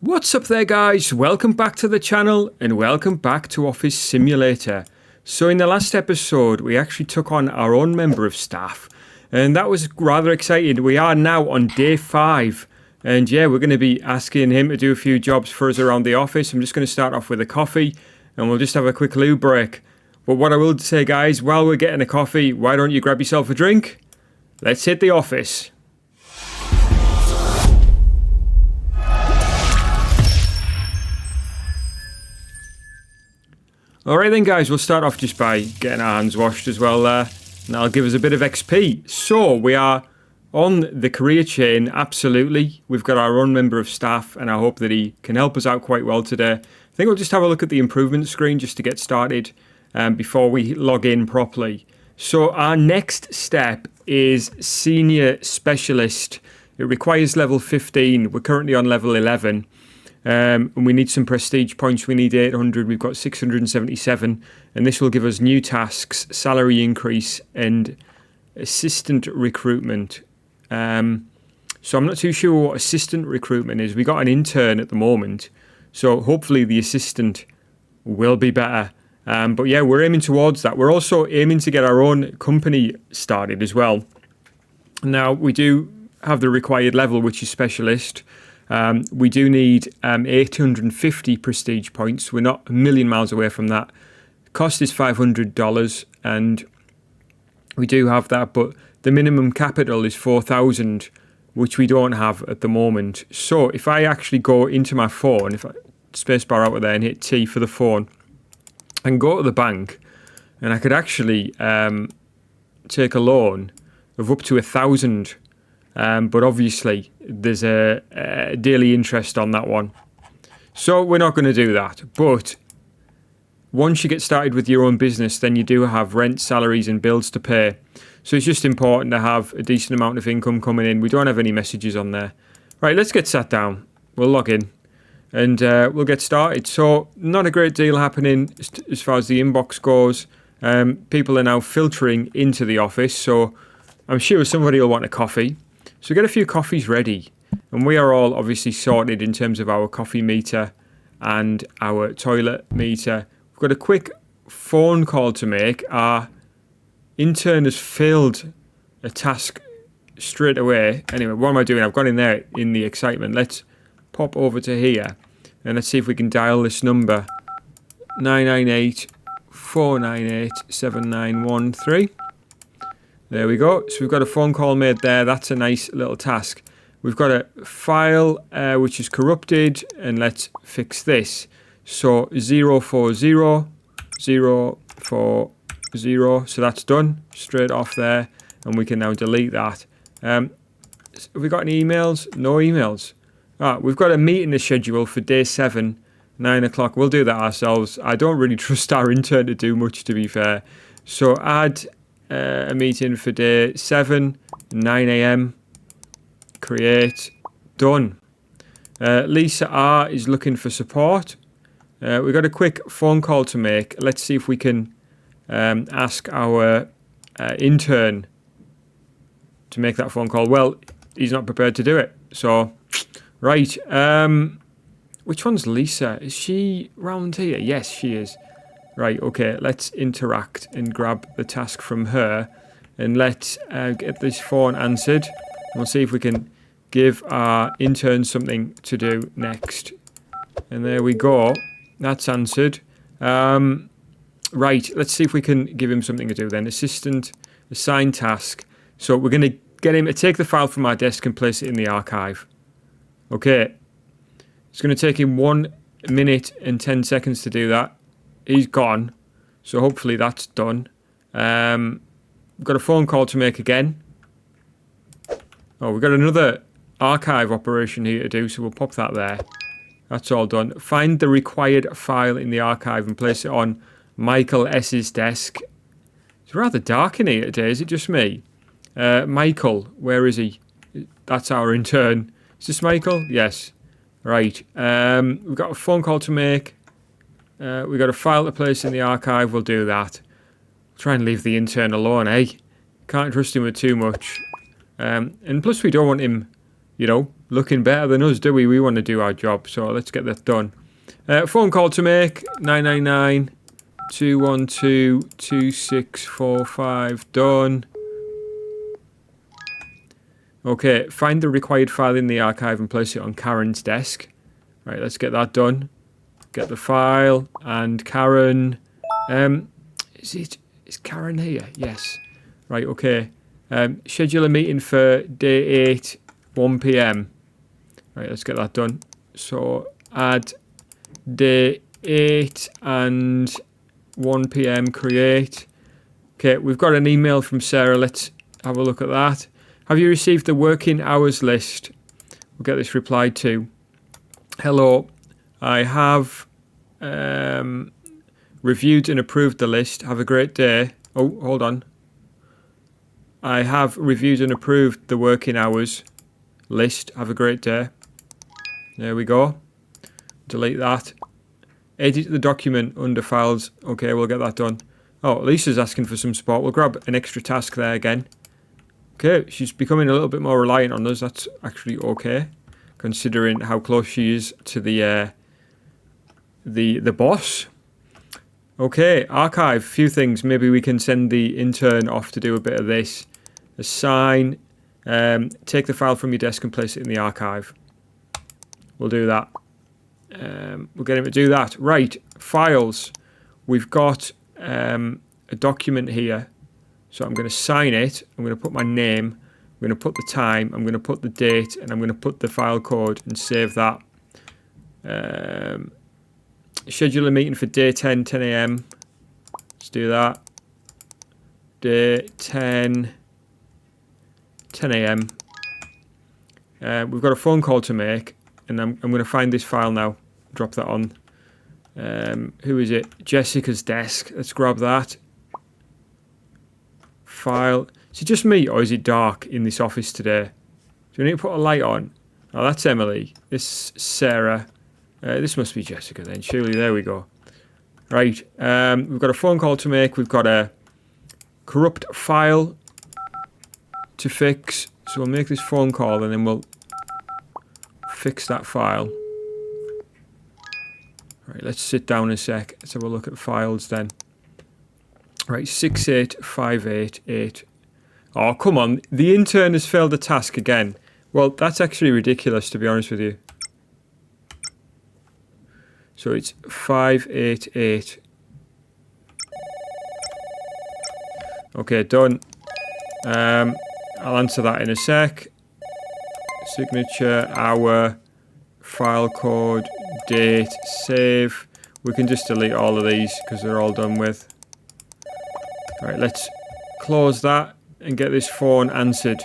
What's up there guys, welcome back to the channel and welcome back to Office Simulator. So in the last episode we actually took on our own member of staff and that was rather exciting. We are now on day 5 and yeah, we're going to be asking him to do a few jobs for us around the office. I'm just going to start off with a coffee and we'll just have a quick loo break. But what I will say guys, while we're getting a coffee, why don't you grab yourself a drink? Let's hit the office. Alright then guys, we'll start off just by getting our hands washed as well there. And that'll give us a bit of XP. So, we are on the career chain, absolutely. We've got our own member of staff and I hope that he can help us out quite well today. I think we'll just have a look at the improvement screen just to get started before we log in properly. So, our next step is Senior Specialist. It requires level 15. We're currently on level 11. And we need some prestige points. We need 800. We've got 677. And this will give us new tasks, salary increase, and assistant recruitment. So I'm not too sure what assistant recruitment is. We got an intern at the moment. So hopefully the assistant will be better. But yeah, we're aiming towards that. We're also aiming to get our own company started as well. Now, we do have the required level, which is specialist. We do need 850 prestige points. We're not a million miles away from that. Cost is $500 and we do have that, but the minimum capital is 4,000, which we don't have at the moment. So if I actually go into my phone, if I spacebar out of there and hit T for the phone and go to the bank, and I could actually take a loan of up to 1,000. But obviously there's a daily interest on that one. So we're not going to do that. But once you get started with your own business, then you do have rent, salaries and bills to pay. So it's just important to have a decent amount of income coming in. We don't have any messages on there. Right, let's get sat down. We'll log in and we'll get started. So not a great deal happening as far as the inbox goes. People are now filtering into the office. So I'm sure somebody will want a coffee. So get a few coffees ready, and we are all obviously sorted in terms of our coffee meter and our toilet meter. We've got a quick phone call to make. Our intern has failed a task straight away. Anyway, what am I doing? I've gone in there in the excitement. Let's pop over to here and let's see if we can dial this number. 998-498-7913. There we go. So we've got a phone call made there. That's a nice little task. We've got a file which is corrupted, and let's fix this. So 040040. So that's done straight off there, and we can now delete that. Have we got any emails? No emails. We've got a meeting to schedule for day 7, 9 o'clock. We'll do that ourselves. I don't really trust our intern to do much, to be fair. So add a meeting for day 7, 9 a.m. Create. Done. Lisa R is looking for support. We've got a quick phone call to make. Let's see if we can ask our intern to make that phone call. Well, he's not prepared to do it. So, right. Which one's Lisa? Is she round here? Yes, she is. Right, okay, let's interact and grab the task from her. And let's get this phone answered. We'll see if we can give our intern something to do next. And there we go. That's answered. Right, let's see if we can give him something to do then. Assistant, assign task. So we're going to get him to take the file from our desk and place it in the archive. Okay. It's going to take him 1 minute and 10 seconds to do that. He's gone, so hopefully that's done. We've got a phone call to make again. Oh, we've got another archive operation here to do, so we'll pop that there. That's all done. Find the required file in the archive and place it on Michael S.'s desk. It's rather dark in here today, is it just me? Michael, where is he? That's our intern. Is this Michael? Yes. Right. We've got a phone call to make. We've got a file to place in the archive. We'll do that. Try and leave the intern alone, eh? Can't trust him with too much. And plus we don't want him, you know, looking better than us, do we? We want to do our job, so let's get that done. Phone call to make, 999 212 2645, done. Okay, find the required file in the archive and place it on Karen's desk. Right, let's get that done. Get the file, and Karen... Is Karen here? Yes. Right, okay. Schedule a meeting for day 8, 1 p.m. Right, let's get that done. So, add day 8 and 1 p.m. create. Okay, we've got an email from Sarah. Let's have a look at that. Have you received the working hours list? We'll get this replied to. Hello, I have reviewed and approved the list. Have a great day. Oh, hold on. I have reviewed and approved the working hours list. Have a great day. There we go. Delete that. Edit the document under files. Okay, we'll get that done. Oh, Lisa's asking for some support. We'll grab an extra task there again. Okay, she's becoming a little bit more reliant on us. That's actually okay, considering how close she is to the boss. Okay, archive. Few things. Maybe we can send the intern off to do a bit of this. Assign. Take the file from your desk and place it in the archive. We'll do that. We'll get him to do that. Right, files. We've got a document here. So I'm going to sign it. I'm going to put my name. I'm going to put the time. I'm going to put the date. And I'm going to put the file code and save that. Schedule a meeting for day 10, 10 a.m. Let's do that. Day 10, 10 a.m. We've got a phone call to make. And I'm going to find this file now. Drop that on. Who is it? Jessica's desk. Let's grab that. File. Is it just me or is it dark in this office today? Do we need to put a light on? Oh, that's Emily. This is Sarah. This must be Jessica then. Surely, there we go. Right. We've got a phone call to make. We've got a corrupt file to fix. So we'll make this phone call and then we'll fix that file. Right, let's sit down a sec. Let's have a look at files then. Right, 68588. Oh, come on. The intern has failed the task again. Well, that's actually ridiculous, to be honest with you. So it's 588. Okay, done. I'll answer that in a sec. Signature, hour, file code, date, save. We can just delete all of these because they're all done with. Right, let's close that and get this phone answered.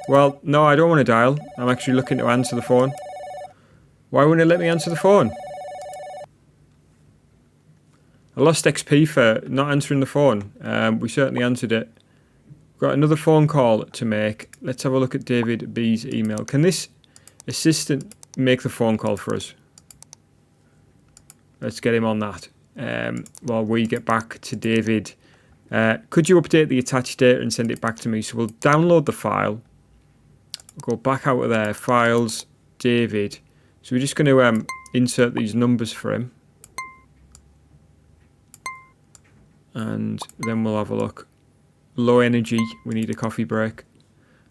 Well, no, I don't want to dial. I'm actually looking to answer the phone. Why wouldn't it let me answer the phone? I lost XP for not answering the phone. We certainly answered it. Got another phone call to make. Let's have a look at David B's email. Can this assistant make the phone call for us? Let's get him on that. While we get back to David. Could you update the attached data and send it back to me? So we'll download the file. We'll go back out of there. Files, David. So we're just going to insert these numbers for him. And then we'll have a look. Low energy. We need a coffee break.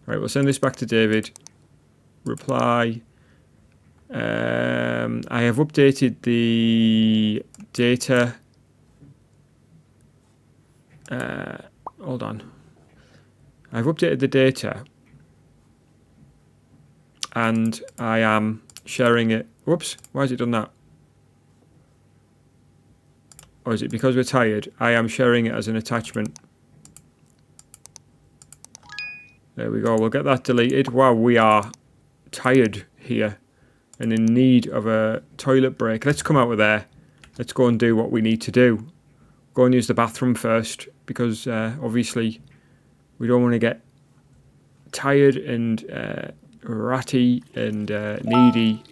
Right, we'll send this back to David. Reply. I have updated the data. Hold on. I've updated the data. And I am sharing it. Whoops, why has it done that? Or is it because we're tired? I am sharing it as an attachment. There we go, we'll get that deleted. Wow, we are tired here and in need of a toilet break. Let's come out of there. Let's go and do what we need to do. Go and use the bathroom first because obviously we don't want to get tired and ratty and needy.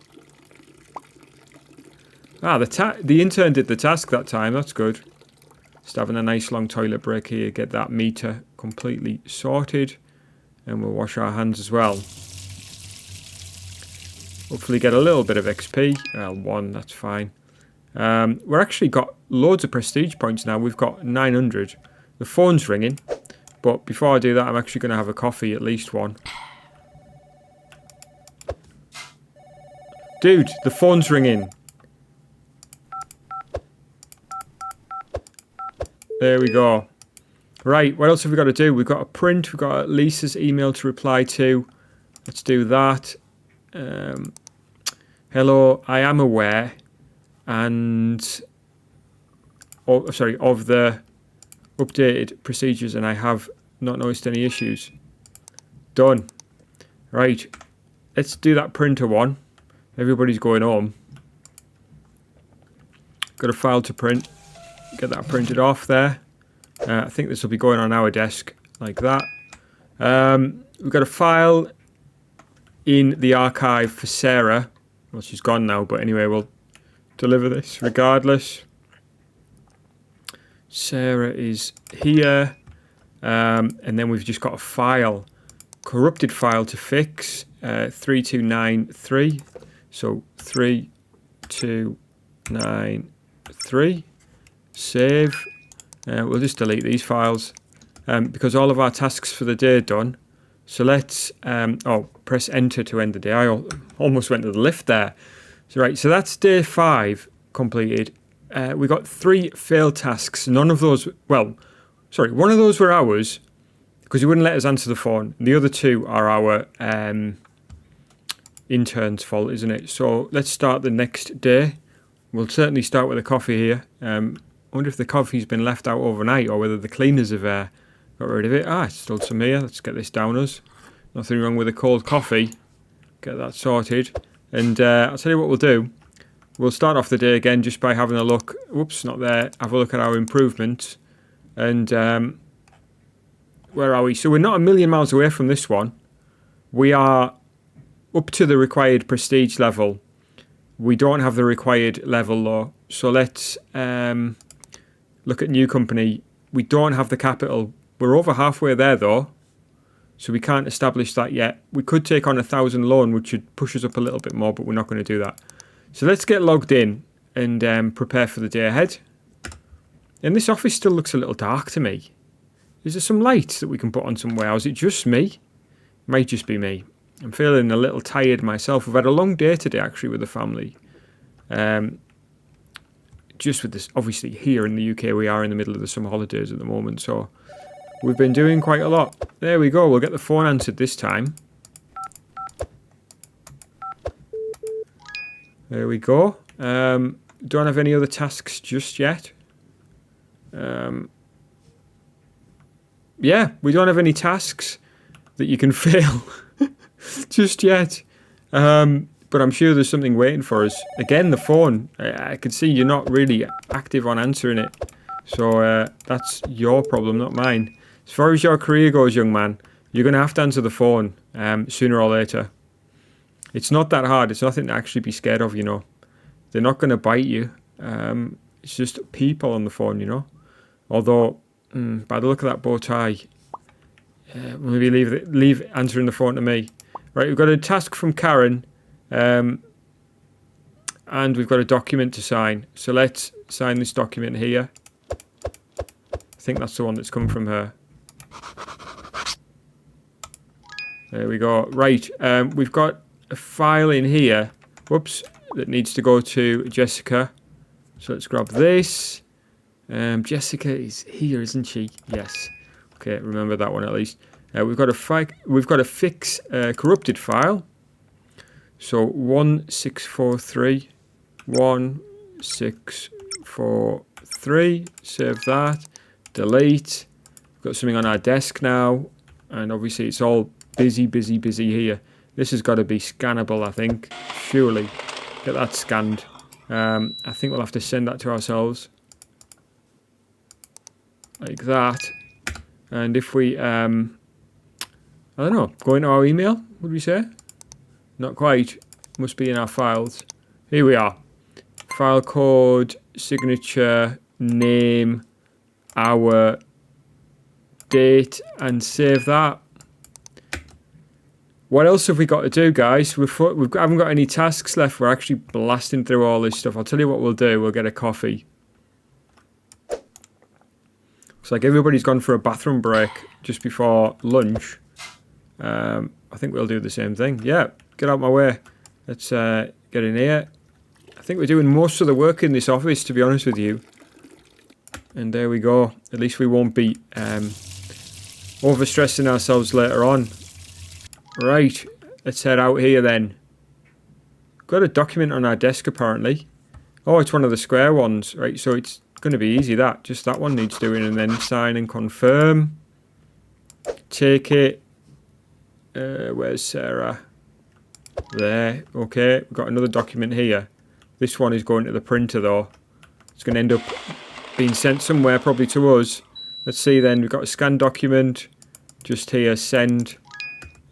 Ah, the intern did the task that time. That's good. Just having a nice long toilet break here. Get that meter completely sorted. And we'll wash our hands as well. Hopefully get a little bit of XP. 1, that's fine. We're actually got loads of prestige points now. We've got 900. The phone's ringing. But before I do that, I'm actually going to have a coffee, at least one. Dude, the phone's ringing. There we go. Right, what else have we got to do? We've got a print. We've got Lisa's email to reply to. Let's do that. Hello, I am aware of the updated procedures, and I have not noticed any issues. Done. Right, let's do that printer one. Everybody's going home. Got a file to print. Get that printed off there. I think this will be going on our desk like that. We've got a file in the archive for Sarah. Well, she's gone now, but anyway, we'll deliver this regardless. Sarah is here. And then we've just got a file, corrupted file to fix, 3293. So 3293. Save. We'll just delete these files because all of our tasks for the day are done. So let's press enter to end the day. I almost went to the lift there. So right, so that's day 5 completed. We got 3 failed tasks. None of those, well, sorry, one of those were ours because he wouldn't let us answer the phone. The other 2 are our intern's fault, isn't it? So let's start the next day. We'll certainly start with a coffee here. I wonder if the coffee's been left out overnight or whether the cleaners have got rid of it. It's still some here. Let's get this down us. Nothing wrong with a cold coffee. Get that sorted. And I'll tell you what we'll do. We'll start off the day again just by having a look. Whoops, not there. Have a look at our improvements. And where are we? So we're not a million miles away from this one. We are up to the required prestige level. We don't have the required level though. So let's look at new company. We don't have the capital. We're over halfway there though. So we can't establish that yet. We could take on 1,000 loan, which would push us up a little bit more, but we're not going to do that. So let's get logged in and prepare for the day ahead. And this office still looks a little dark to me. Is there some lights that we can put on somewhere? Or is it just me? Might just be me. I'm feeling a little tired myself. We've had a long day today actually with the family. Just with this, obviously here in the UK we are in the middle of the summer holidays at the moment, so we've been doing quite a lot. There we go, we'll get the phone answered this time. There we go. Don't have any other tasks just yet. Yeah, we don't have any tasks that you can fail just yet. But I'm sure there's something waiting for us. Again, the phone. I can see you're not really active on answering it. So that's your problem, not mine. As far as your career goes, young man, you're going to have to answer the phone sooner or later. It's not that hard. It's nothing to actually be scared of, you know. They're not going to bite you. It's just people on the phone, you know. Although, by the look of that bow tie, maybe leave answering the phone to me. Right, we've got a task from Karen. And we've got a document to sign. So let's sign this document here. I think that's the one that's come from her. There we go. Right, we've got a file in here. Whoops, that needs to go to Jessica. So let's grab this. Jessica is here, isn't she? Yes. Okay, remember that one at least. We've got a fix corrupted file. So 1643, 1643, save that, delete. We've got something on our desk now, and obviously it's all busy here. This has got to be scannable, I think, surely. Get that scanned. I think we'll have to send that to ourselves. Like that. And if we, I don't know, go into our email, would we say? Not quite. Must be in our files. Here we are. File code, signature, name, hour, date, and save that. what else have we got to do, guys? We haven't got any tasks left. We're actually blasting through all this stuff. I'll tell you what we'll do. We'll get a coffee. Looks like everybody's gone for a bathroom break just before lunch. I think we'll do the same thing. Yeah, get out my way. Let's get in here. I think we're doing most of the work in this office, to be honest with you. And there we go. At least we won't be overstressing ourselves later on. Right, let's head out here then. Got a document on our desk apparently. Oh, it's one of the square ones. Right, so it's going to be easy that. Just that one needs doing, and then sign and confirm. Take it. Where's Sarah? There. Okay, we've got another document here. This one is going to the printer though. It's going to end up being sent somewhere, probably to us. Let's see then. We've got a scanned document. Just here, send.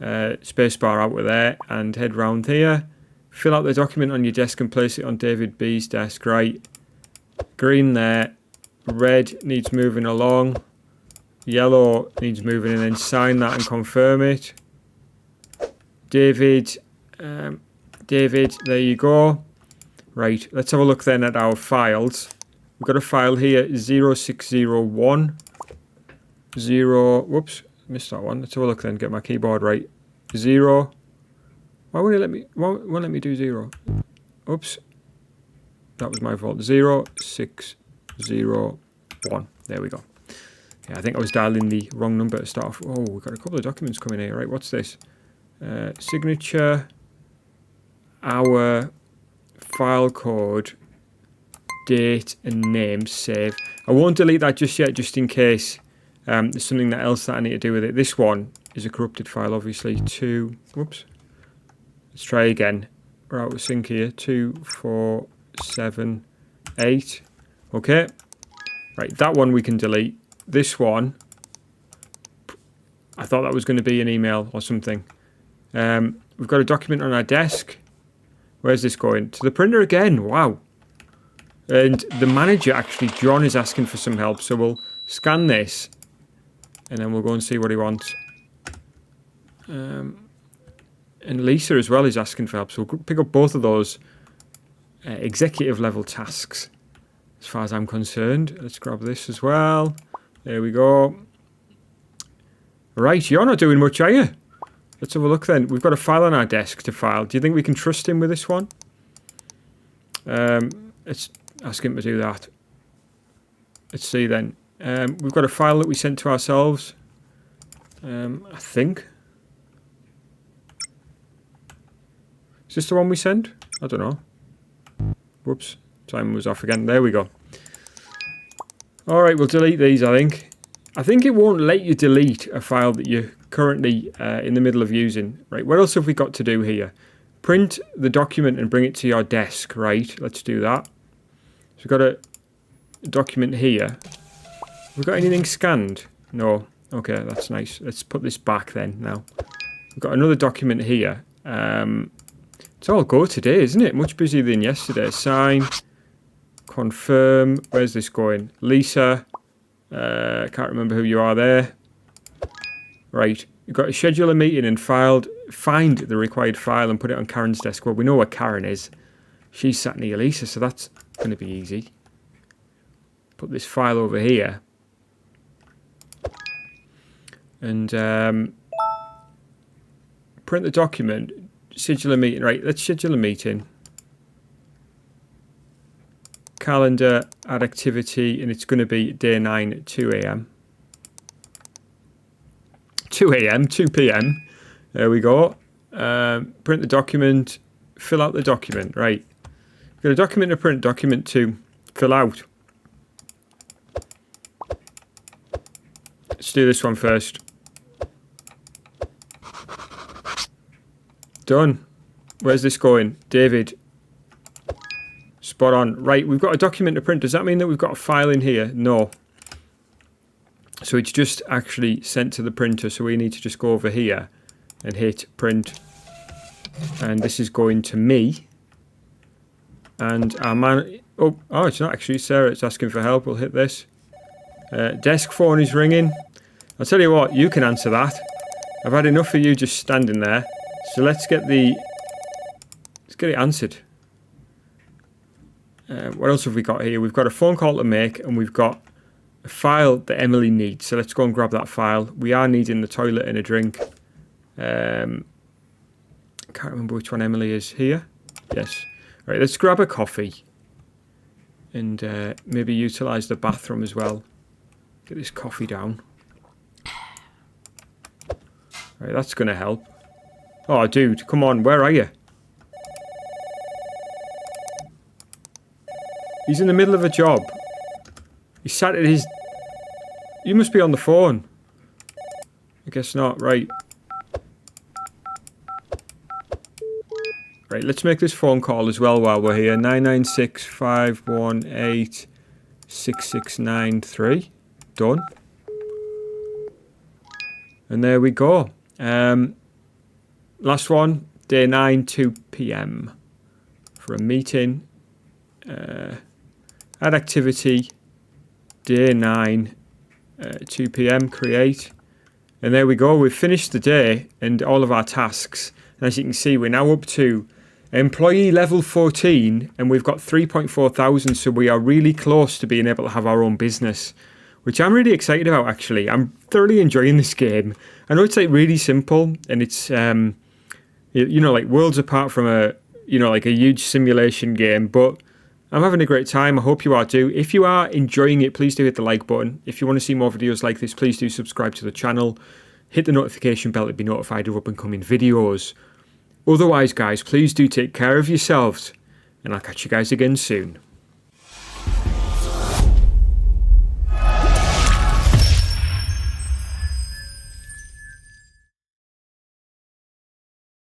Spacebar out with there, and head round here. Fill out the document on your desk and place it on David B's desk. Right. Green there. Red needs moving along. Yellow needs moving, and then sign that and confirm it. David, there you go. Right, let's have a look then at our files. We've got a file here, 0601. Whoops, missed that one. Let's have a look then, get my keyboard right. 0. Why won't let me do 0? Oops. That was my fault. 0601. There we go. Yeah, I think I was dialing the wrong number to start off. Oh, we've got a couple of documents coming here. Right, what's this? Signature, hour, file code, date, and name, save. I won't delete that just yet, just in case there's something else that I need to do with it. This one is a corrupted file, obviously. Whoops. Let's try again. We're out of sync here. 2, 4, 7, 8. Okay. Right, that one we can delete. This one, I thought that was going to be an email or something. We've got a document on our desk. Where's this going? To the printer again. Wow. And the manager, actually, John, is asking for some help. So we'll scan this. And then we'll go and see what he wants. And Lisa as well is asking for help. So we'll pick up both of those executive level tasks. As far as I'm concerned. Let's grab this as well. There we go. Right, you're not doing much, are you? Let's have a look then. We've got a file on our desk to file. Do you think we can trust him with this one? Let's ask him to do that. Let's see then. We've got a file that we sent to ourselves. I think. Is this the one we sent? I don't know. Whoops. Time was off again. There we go. Alright, we'll delete these, I think. I think it won't let you delete a file that you're currently in the middle of using. Right, what else have we got to do here? Print the document and bring it to your desk. Right, let's do that. So we've got a document here. We've got anything scanned? No. Okay, that's nice. Let's put this back then now. We've got another document here. It's all go today, isn't it? Much busier than yesterday. Sign. Confirm. Where's this going? Lisa. Can't remember who you are there. Right. You've got to schedule a meeting and find the required file and put it on Karen's desk. Well, we know where Karen is. She's sat near Lisa, so that's going to be easy. Put this file over here. And print the document. Schedule a meeting. Right, let's schedule a meeting. Calendar, add activity, and it's going to be day 9 at 2 a.m. 2 a.m., 2 p.m. There we go. Print the document, fill out the document. Right. We've got a document to print, document to fill out. Let's do this one first. Done. Where's this going? David. Spot on. Right, we've got a document to print. Does that mean that we've got a file in here? No. So it's just actually sent to the printer. So we need to just go over here and hit print. And this is going to me. And our man... Oh, it's not actually Sarah. It's asking for help. We'll hit this. Desk phone is ringing. I'll tell you what, you can answer that. I've had enough of you just standing there. So let's get it answered. What else have we got here? We've got a phone call to make, and we've got a file that Emily needs. So let's go and grab that file. We are needing the toilet and a drink. Can't remember which one Emily is. Here? Yes. Right, let's grab a coffee. And maybe utilise the bathroom as well. Get this coffee down. Right, that's going to help. Oh, dude, come on, where are you? He's in the middle of a job. He sat at his... You must be on the phone. I guess not, right. Right, let's make this phone call as well while we're here. 996-518-6693. Done. And there we go. Last one, day 9, 2 p.m. for a meeting. Add activity, day 9, 2 p.m. create. And there we go. We've finished the day and all of our tasks. And as you can see, we're now up to employee level 14, and we've got 3.4 thousand. So we are really close to being able to have our own business, which I'm really excited about, actually. I'm thoroughly enjoying this game. I know it's like really simple, and it's, you know, like worlds apart from a, you know, like a huge simulation game, but I'm having a great time. I hope you are too. If you are enjoying it, please do hit the like button. If you want to see more videos like this, please do subscribe to the channel. Hit the notification bell to be notified of up and coming videos. Otherwise, guys, please do take care of yourselves, and I'll catch you guys again soon.